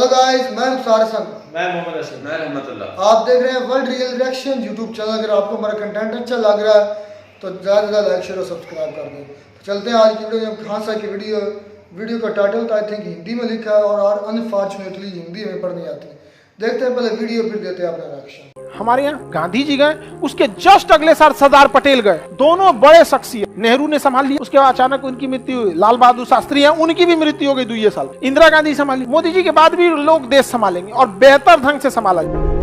Guys, मैं मुख्तार हसन, मैं मोहम्मद हसन, मैं रहमतुल्लाह। आप देख रहे हैं world real reaction YouTube channel. अगर आपको हमारा कंटेंट अच्छा लग रहा है तो ज़्यादा से ज़्यादा लाइक शेयर और सब्सक्राइब कर दें। तो चलते हैं आज की वीडियो। खान साहब की वीडियो का टाइटल तो आई थिंक हिंदी में लिखा है और अनफॉर्चुनेटली हिंदी में पढ़ नहीं आती। देखते हैं पहले वीडियो, फिर देते हैं अपना रिएक्शन। हमारे यहाँ गांधी जी गए, उसके जस्ट अगले साल सरदार पटेल गए। दोनों बड़े शख्सियत। नेहरू ने संभाल लिया, उसके बाद अचानक उनकी मृत्यु हुई। लाल बहादुर शास्त्री हैं, उनकी भी मृत्यु हो गई 2 साल। इंदिरा गांधी संभाली। मोदी जी के बाद भी लोग देश संभालेंगे और बेहतर ढंग से संभाला जाए।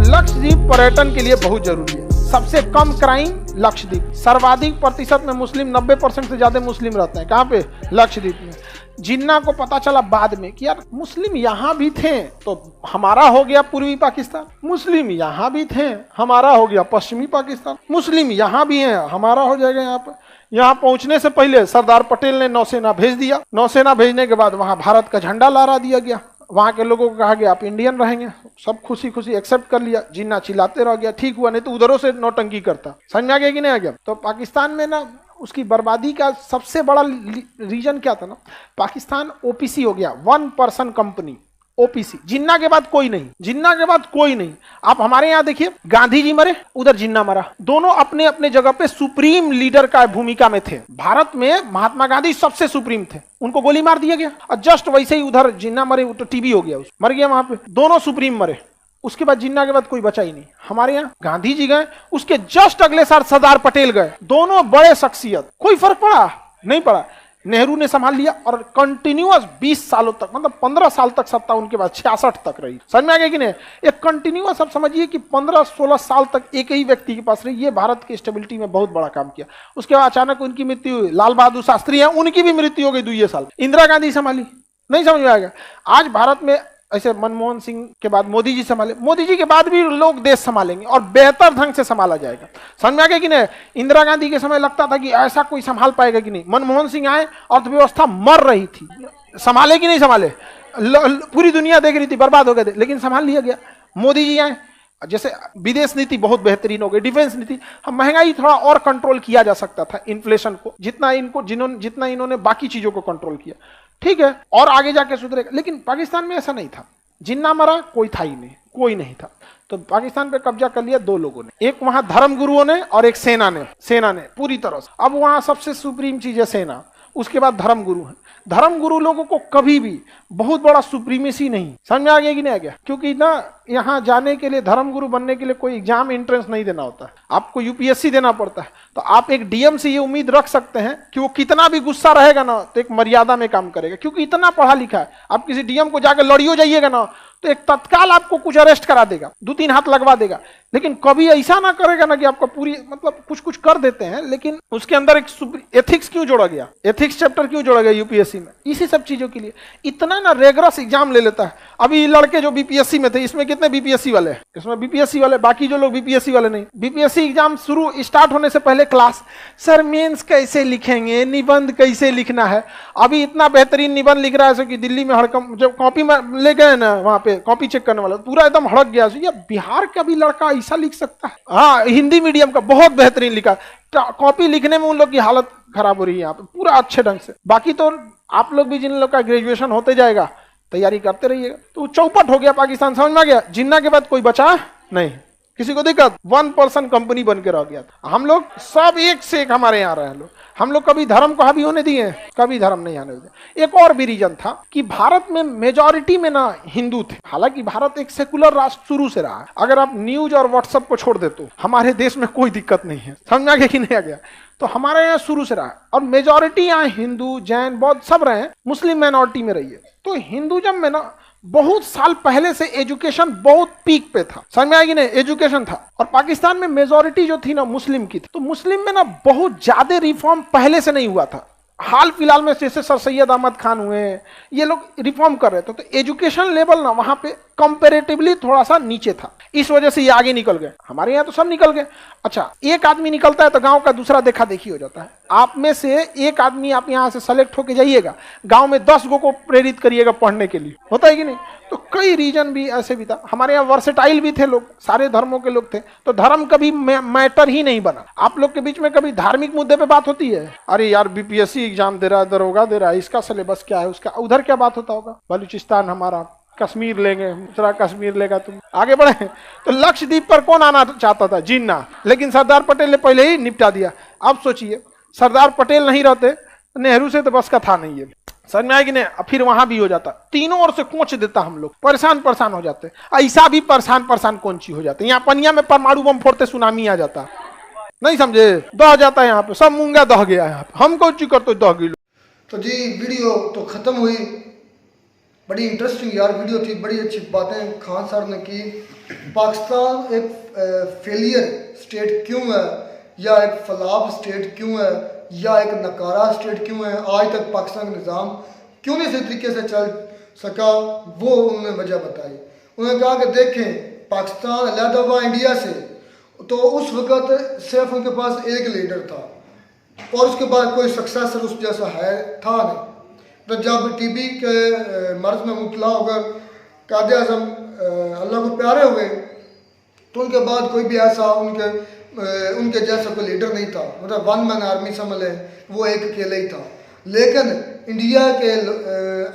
लक्षद्वीप पर्यटन के लिए बहुत जरूरी है। सबसे कम क्राइम लक्षद्वीप, सर्वाधिक प्रतिशत में मुस्लिम, 90% से ज्यादा मुस्लिम रहते हैं। कहाँ पे? लक्षद्वीप में। जिन्ना को पता चला बाद में कि यार मुस्लिम यहाँ भी थे, तो हमारा हो गया पूर्वी पाकिस्तान। मुस्लिम यहाँ भी थे, हमारा हो गया पश्चिमी पाकिस्तान। मुस्लिम यहाँ भी हैं, हमारा हो जाएगा यहाँ पर। यहाँ पहुंचने से पहले सरदार पटेल ने नौसेना भेज दिया। नौसेना भेजने के बाद वहां भारत का झंडा लहरा दिया गया। वहां के लोगों को कहा गया आप इंडियन रहेंगे। सब खुशी खुशी एक्सेप्ट कर लिया। जिन्ना चिल्लाते रह गया, ठीक हुआ, नहीं तो उधरों से नौटंकी करता। समझ में आ गया कि नहीं आ गया? तो पाकिस्तान में ना उसकी बर्बादी का सबसे बड़ा रीजन क्या था ना, पाकिस्तान ओपीसी हो गया, 1 पर्सन कंपनी, ओपीसी। जिन्ना के बाद कोई नहीं, जिन्ना के बाद कोई नहीं। आप हमारे यहाँ देखिए, गांधी जी मरे, उधर जिन्ना मरा। दोनों अपने अपने जगह पे सुप्रीम लीडर का भूमिका में थे। भारत में महात्मा गांधी सबसे सुप्रीम थे, उनको गोली मार दिया गया। और जस्ट वैसे ही उधर जिन्ना मरे, तो टीबी हो गया, मर गया वहां पे। दोनों सुप्रीम मरे, उसके बाद जिन्ना के बाद कोई बचा ही नहीं। हमारे यहाँ गांधी जी गए, उसके जस्ट अगले साल सरदार पटेल गए। दोनों बड़े शख्सियत। कोई फर्क पड़ा? नहीं पड़ा। नेहरू ने संभाल लिया और कंटिन्यूअस 20 सालों तक, मतलब 15 साल तक सत्ता उनके बाद 66 तक रही। समझ में आ गया कि नहीं? एक कंटिन्यूअस, आप समझिए कि 15-16 साल तक एक ही व्यक्ति के पास रही। ये भारत की स्टेबिलिटी में बहुत बड़ा काम किया। उसके बाद अचानक उनकी मृत्यु हुई। लाल बहादुर शास्त्री हैं, उनकी भी मृत्यु हो गई 2 साल। इंदिरा गांधी संभाली। नहीं समझ में आएगा? आज भारत में ऐसे मनमोहन सिंह के बाद मोदी जी संभाले। मोदी जी के बाद भी लोग देश संभालेंगे और बेहतर ढंग से संभाला जाएगा। समझ में आ गया कि नहीं? इंदिरा गांधी के समय लगता था कि ऐसा कोई संभाल पाएगा कि नहीं। मनमोहन सिंह आए, अर्थव्यवस्था मर रही थी, संभाले कि नहीं संभाले? पूरी दुनिया देख रही थी, बर्बाद हो गए थे, लेकिन संभाल लिया गया। मोदी जी आए, जैसे विदेश नीति बहुत बेहतरीन हो गई, डिफेंस नीति, हम महंगाई थोड़ा और कंट्रोल किया जा सकता था, इन्फ्लेशन को, जितना इन्होंने बाकी चीजों को कंट्रोल किया, ठीक है, और आगे जाके सुधरेगा। लेकिन पाकिस्तान में ऐसा नहीं था। जिन्ना मरा, कोई था ही नहीं, कोई नहीं था। तो पाकिस्तान पे कब्जा कर लिया 2 लोगों ने, एक वहां धर्म गुरुओं ने और एक सेना ने पूरी तरह से। अब वहां सबसे सुप्रीम चीज है सेना, उसके बाद धर्म गुरु है। धर्म गुरु लोगों को कभी भी बहुत बड़ा सुप्रीमेसी नहीं। समझ में आ गया कि नहीं आ गया? क्योंकि ना यहाँ जाने के लिए, धर्म गुरु बनने के लिए कोई एग्जाम एंट्रेंस नहीं देना होता है, आपको यूपीएससी देना पड़ता है। तो आप एक डीएम से ये उम्मीद रख सकते हैं कि वो कितना भी गुस्सा रहेगा ना तो एक मर्यादा में काम करेगा, क्योंकि इतना पढ़ा लिखा है। आप किसी डीएम को जाकर लड़ियो जाइएगा ना तो एक तत्काल आपको कुछ अरेस्ट करा देगा, 2-3 हाथ लगवा देगा। लेकिन कभी ऐसा ना करेगा ना कि आपको पूरी, मतलब कुछ कर देते हैं, लेकिन उसके अंदर एक एथिक्स क्यों जोड़ा गया, एथिक्स चैप्टर क्यों जोड़ा गया यूपीएससी में? इसी सब चीजों के लिए इतना ना रेगरस एग्जाम ले लेता है। अभी लड़के जो बीपीएससी में थे, इसमें कितने बीपीएससी वाले हैं? इसमें बीपीएससी वाले, बाकी जो लोग बीपीएससी वाले नहीं। बीपीएससी एग्जाम स्टार्ट होने से पहले क्लास, सर मेंस कैसे लिखेंगे, निबंध कैसे लिखना है। अभी इतना बेहतरीन निबंध लिख रहा है कि दिल्ली में हड़कम, जब कॉपी में ले गए ना, वहां पे कॉपी चेक करने वाला पूरा एकदम हड़क गया। ये बिहार का भी लड़का ऐसा लिख सकता है? हाँ, हिंदी मीडियम का बहुत बेहतरीन लिखा। कॉपी लिखने में उन लोग की हालत खराब हो रही है यहाँ पे, पूरा अच्छे ढंग से। बाकी तो आप लोग भी, जिन लोग का ग्रेजुएशन होते जाएगा, तैयारी करते रहिएगा। तो चौपट हो गया पाकिस्तान। समझ में आ गया? जिन्ना के बाद कोई बचा नहीं, किसी को दिक्कत, 1 पर्सन कंपनी बन के रह गया था। हम लोग सब एक से एक हमारे यहाँ रहे लोग। हम लोग कभी धर्म को हावी होने दिए? कभी धर्म नहीं आने दिए। एक और भी रीजन था कि भारत में मेजॉरिटी में ना हिंदू थे। हालांकि भारत एक सेकुलर राष्ट्र शुरू से रहा है। अगर आप न्यूज और व्हाट्सएप को छोड़ दे तो हमारे देश में कोई दिक्कत नहीं है। समझ आ गया कि नहीं आ गया? तो हमारे यहाँ शुरू से रहा है और मेजॉरिटी यहाँ हिंदू, जैन, बौद्ध सब रहे हैं। मुस्लिम माइनॉरिटी में रही है। तो हिंदुइज्म में ना बहुत साल पहले से एजुकेशन बहुत पीक पे था। समझ में आएगी नहीं? एजुकेशन था। और पाकिस्तान में मेजॉरिटी जो थी ना मुस्लिम की थी। तो मुस्लिम में ना बहुत ज्यादा रिफॉर्म पहले से नहीं हुआ था। हाल फिलहाल में जैसे सर सैयद अहमद खान हुए, ये लोग रिफॉर्म कर रहे थे। तो एजुकेशन लेवल ना वहां पे कंपेरेटिवली थोड़ा सा नीचे था, इस वजह से ये आगे निकल गए। हमारे यहाँ तो सब निकल गए। अच्छा, एक आदमी निकलता है तो गांव का दूसरा देखा देखी हो जाता है। आप में से एक आदमी आप यहाँ से सेलेक्ट होके जाइएगा, गांव में 10 गो को प्रेरित करिएगा पढ़ने के लिए, होता है कि नहीं? तो कई रीजन भी ऐसे भी था। हमारे यहाँ वर्सेटाइल भी थे लोग, सारे धर्मों के लोग थे, तो धर्म कभी मैटर ही नहीं बना। आप लोग के बीच में कभी धार्मिक मुद्दे पे बात होती है? अरे यार बीपीएससी एग्जाम दे रहा है, दरोगा दे रहा है, इसका सिलेबस क्या है, उसका उधर क्या बात होता होगा? बलूचिस्तान हमारा, कश्मीर लेंगे, दूसरा कश्मीर लेगा, तुम आगे बढ़े। तो लक्षद्वीप पर कौन आना चाहता था? जिन्ना। लेकिन सरदार पटेल ने पहले ही निपटा दिया। अब सोचिए, सरदार पटेल नहीं रहते, नेहरू से तो बस का था नहीं, ये समझ में आएगी नहीं? फिर वहां भी हो जाता, तीनों ओर से कोच देता, हम लोग परेशान हो जाते। ऐसा भी परेशान कौन चीज हो जाते। यहाँ पनिया में परमाणु बम फोड़ते सुनामी आ जाता, नहीं समझे? दह जाता है यहाँ पे, सब मूंगा दह गया यहाँ पे, हम कौन चीज करते 10 किलो। तो जी वीडियो तो ख़त्म हुई, बड़ी इंटरेस्टिंग यार वीडियो थी, बड़ी अच्छी बातें खान साहब ने की। पाकिस्तान एक फेलियर स्टेट क्यों है, या एक फलाफ स्टेट क्यों है, या एक नकारा स्टेट क्यों है, आज तक पाकिस्तान का निज़ाम क्यों नहीं सही तरीके से चल सका, वो उन्होंने वजह बताई। उन्होंने कहा कि देखें, पाकिस्तान अलहदा हुआ इंडिया से, तो उस वक़्त सिर्फ उनके पास एक लीडर था और उसके बाद कोई सक्सेसर उस जैसा था नहीं। तो जब टीबी के मर्ज में मुबतला होकर कायद आज़म अल्लाह को प्यारे हुए, तो उनके बाद कोई भी ऐसा उनके जैसा कोई लीडर नहीं था। मतलब 1 मैन आर्मी समझ लें, वो एक अकेले ही था। लेकिन इंडिया के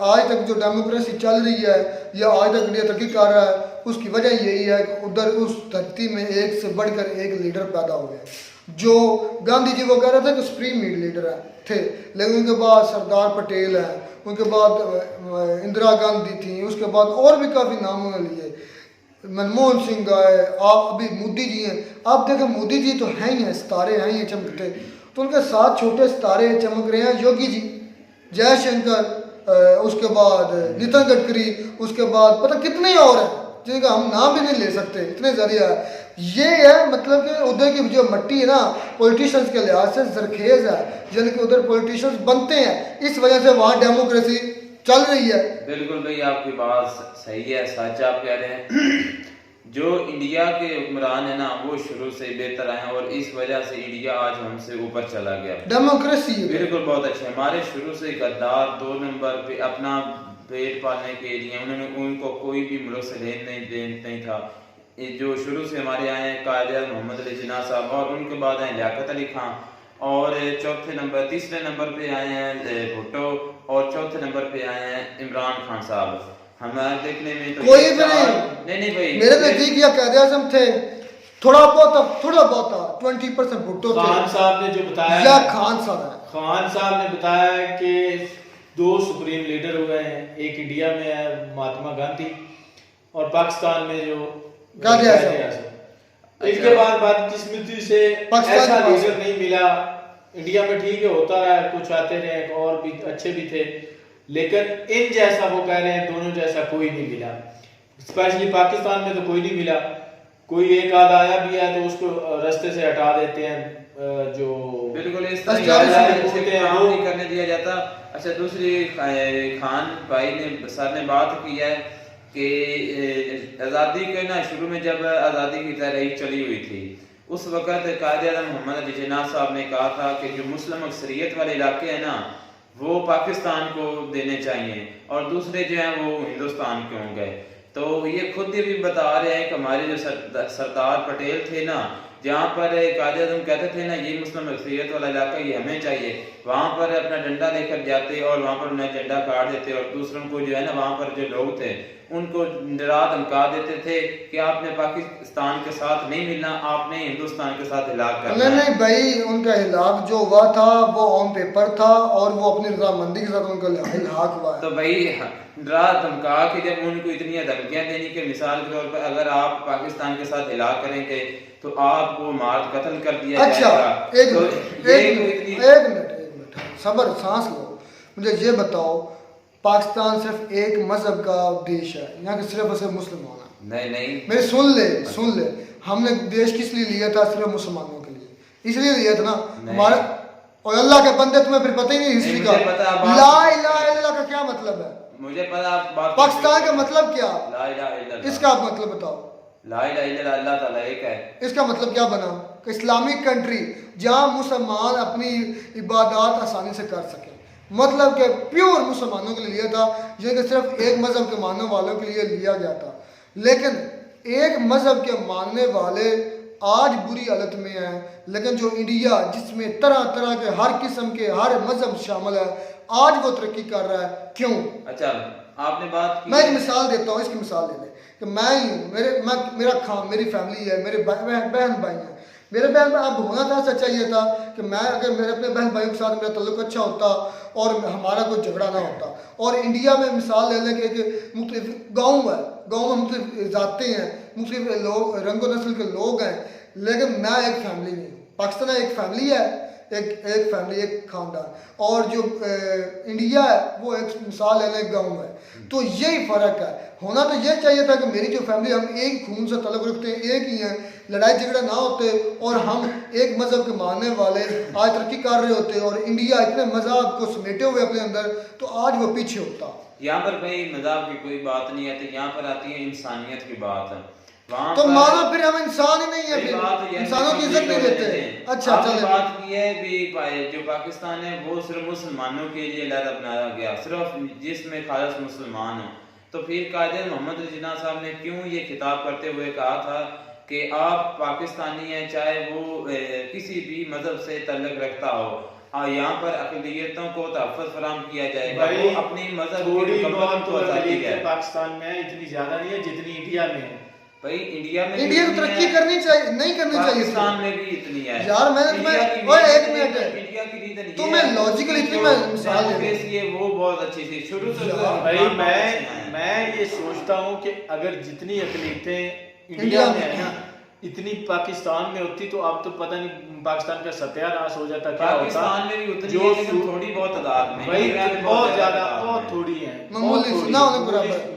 आज तक जो डेमोक्रेसी चल रही है, या आज तक इंडिया तरक्की कर रहा है, उसकी वजह यही है कि उधर उस धरती में एक से बढ़कर एक लीडर पैदा हुए। जो गांधी जी वो कह रहे थे कि सुप्रीम लीडर थे, लेकिन उनके बाद सरदार पटेल है, उनके बाद इंदिरा गांधी थी, उसके बाद और भी काफ़ी नाम उन्होंने लिए, मनमोहन सिंह है, आप अभी मोदी जी हैं। आप देखें, मोदी जी तो हैं ही हैं, सितारे हैं ही चमकते, तो उनके साथ छोटे सितारे चमक रहे हैं, योगी जी, जयशंकर, उसके बाद नितिन गडकरी, उसके बाद पता कितने और हैं जिनका हम नाम भी नहीं ले सकते, इतने जरिया है। ये है मतलब कि उधर की जो मट्टी है ना, पॉलिटिशियंस के लिहाज से जरखेज है, यानी कि उधर पॉलिटिशियंस बनते हैं, इस वजह से वहाँ डेमोक्रेसी चल रही है। बिल्कुल भाई, आपकी बात सही है, सच आप कह रहे हैं। जो इंडिया के हुक्मरान है ना, वो शुरू से बेहतर आए, और इस वजह से इंडिया आज हमसे ऊपर चला गया। डेमोक्रेसी बिल्कुल बहुत अच्छे। हमारे शुरू से गद्दार 2 नंबर पे अपना पेट पालने के लिए, उन्होंने उनको कोई भी मुल्क से लेन नहीं था। जो शुरू से हमारे आए हैं कायद मोहम्मद अली जिन्ना साहब, और उनके बाद आए लियाकत अली खान, और तीसरे नंबर पे आए हैं भुट्टो, और चौथे नंबर पे आए हैं इमरान खान साहब। हमारे देखने में तो कोई भी नहीं भाई, मेरे नजदीक या कायद आज़म थे, थोड़ा बहुत 20% भुट्टो थे। खान साहब ने जो बताया, या खान साहब ने बताया कि 2 सुप्रीम लीडर हुए हैं, एक इंडिया में है महात्मा गांधी, और पाकिस्तान में जो कायद आज़म। इसके बाद बदकिस्मती से ऐसा लीडर नहीं मिला। इंडिया में ठीक है, होता रहा, कुछ आते रहे और भी अच्छे भी थे, लेकिन इन जैसा वो कह रहे हैं, दोनों जैसा कोई नहीं मिला। स्पेशली पाकिस्तान में तो कोई नहीं मिला। कोई एक आधा आया भी है तो उसको रास्ते से हटा देते हैं, जो बिल्कुल इस तरह वो नहीं करने दिया जाता। अच्छा, दूसरी खान भाई ने सर ने बात की है कि आज़ादी के ना, शुरू में जब आज़ादी की तहरीक चली हुई थी, उस वक़्त कायद आज़म मोहम्मद अली जिन्ना साहब ने कहा था कि जो मुस्लिम अक्सरियत वाले इलाके हैं ना, वो पाकिस्तान को देने चाहिए, और दूसरे जो हैं वो हिंदुस्तान के होंगे। तो ये खुद ये भी बता रहे हैं कि हमारे जो सरदार पटेल थे ना, जहाँ पर कायद आज़म कहते थे ना, ये मुस्लिम अक्सरियत वाला इलाका ये हमें चाहिए, वहाँ पर अपना डंडा लेकर जाते और वहाँ पर उन्हें झंडा काट देते, और दूसरों को जो है ना, वहाँ पर जो लोग थे उनको डरा धमका देते थे कि आपने पाकिस्तान के साथ नहीं मिलना, आपने हिंदुस्तान के साथ हिलाक करना। नहीं भाई, उनका हिलाक जो हुआ था वो ऑन पेपर था, और वो अपनी रजामंदी के साथ उनका हिलाक हुआ है। तो भाई डरा धमका के जब उनको इतनी धमकियां देनी कि मिसाल के तौर पर अगर आप पाकिस्तान के साथ हिलाक करेंगे तो आपको मार कत्ल कर दिया जाएगा। एक मिनट सबर, सांस लो। मुझे ये बताओ, पाकिस्तान सिर्फ एक मजहब का देश है, यहाँ के सिर्फ सिर्फ मुस्लिम होना। नहीं मेरे सुन ले, हमने देश किस लिए लिया था? सिर्फ मुसलमानों के लिए, इसलिए लिया था ना हमारा। और अल्लाह के बंदे, तुम्हें फिर पता ही नहीं हिस्ट्री का, ला इलाहा इल्लल्लाह का क्या मतलब है? मुझे पता आप बात पाकिस्तान का मतलब क्या, ला इलाहा इल्लल्लाह, इसका आप मतलब बताओ। ला इलाहा इल्लल्लाह, अल्लाह ताला एक है। इसका मतलब क्या बना कि इस्लामिक कंट्री जहाँ मुसलमान अपनी इबादत आसानी से कर सके, मतलब कि प्योर मुसलमानों के लिए लिया था, जो कि सिर्फ एक मज़हब के मानने वालों के लिए लिया गया था। लेकिन एक मज़हब के मानने वाले आज बुरी हालत में हैं, लेकिन जो इंडिया जिसमें तरह तरह के हर किस्म के हर मज़हब शामिल है, आज वो तरक्की कर रहा है। क्यों? अच्छा, आपने बात की, मैं एक मिसाल देता हूँ, इसकी मिसाल ले लें कि मैं ही हूँ, मेरा खान, मेरी फैमिली है, मेरे बहन भाई हैं। मेरे बहन भाई, अब होना था, सच्चा ये था कि मैं अगर मेरे अपने बहन भाइयों के साथ मेरा तल्लुक अच्छा होता और हमारा कोई झगड़ा ना होता। और इंडिया में मिसाल ले लें कि मुख्तलिफ गाँव है, गाँव में मुख्तलिफ ज़ातें हैं, मुख्तलिफ लोग, रंग व नस्ल के लोग हैं, लेकिन मैं एक फैमिली नहीं हूँ। पाकिस्तान एक फैमिली है, एक फैमिली, एक खानदान। और जो इंडिया है वो एक मिसाल ले लें गाँव है। तो यही फ़र्क है। होना तो ये चाहिए था कि मेरी जो फैमिली, हम एक खून से तल्लुक़ रखते हैं, एक ही हैं, लड़ाई झगड़ा ना होते और हम एक मज़हब के मानने वाले आज तरक्की कर रहे होते और इंडिया इतने मज़हब को समेटे हुए अपने अंदर, तो आज वो पीछे होता। यहाँ पर भाई मज़हब की कोई बात नहीं आती, यहाँ पर आती है इंसानियत की बात। वहाँ तो पर मानो फिर हम इंसान ही नहीं है, ये बात फिर इंसानों की इज्जत नहीं देते। अच्छा, आपने चलो, बात की है भी जो पाकिस्तान है वो सिर्फ मुसलमानों के लिए लहदा बनाया गया, सिर्फ जिसमें खालिस मुसलमान हो। तो फिर कायदे मोहम्मद जिन्ना साहब ने क्यों ये खिताब करते हुए कहा था कि आप पाकिस्तानी हैं, चाहे वो किसी भी मजहब से तल्लुक रखता हो, यहाँ पर अक़लियतों को तहफ़्फ़ुज़ फराहम किया जाएगा। वो अपनी मजहब थोड़ी की बहुत पाकिस्तान में है, इतनी ज्यादा नहीं है जितनी इंडिया में है। भाई इंडिया में इंडिया को तरक्की करनी चाहिए, नहीं करनी चाहिए। पाकिस्तान में भी इतनी है यार। मैं एक मिनट, इंडिया की रीजन तो मैं लॉजिकल इतनी मैं मिसाल दे रहा हूं, ये वो बहुत अच्छी थी शुरू से। भाई मैं ये सोचता हूँ कि अगर जितनी अक़लियतें इंडिया में है ना, इतनी पाकिस्तान में होती तो अब तो पता नहीं पाकिस्तान का सत्यानाश हो जाता, क्या होता। पाकिस्तान में भी उतनी है, लेकिन थोड़ी बहुत तादाद में, भाई बहुत ज्यादा, बहुत थोड़ी है,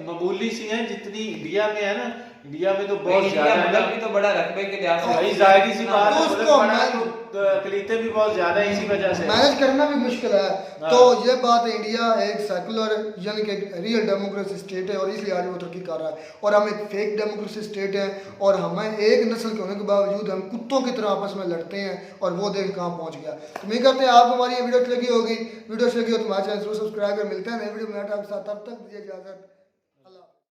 मामूली सी है। जितनी इंडिया में है ना, इंडिया में तो बहुत ज्यादा है, भी तो बड़ा रकबे के लिहाज से भाई जाहिर सी बात है, अक़लियतें भी बहुत ज्यादा है, इसी वजह से मैनेज करना भी मुश्किल है। तो ये बात है, इंडिया एक सेकुलर यानी कि रियल डेमोक्रेसी स्टेट है और इसलिए आज वो तरक्की कर रहा है, और हम एक फेक डेमोक्रेसी स्टेट है और हमें एक नस्ल के होने के बावजूद हम कुत्तों की तरह आपस में लड़ते हैं और वो देख कहाँ पहुँच गया। तो उम्मीद करते हैं आपको हमारी ये वीडियो अच्छी लगी होगी। वीडियो अच्छी लगी हो तो हमारे चैनल जरूर सब्सक्राइब कर, मिलते हैं नई वीडियो में आपके साथ, तब तक दीजिए इजाज़त।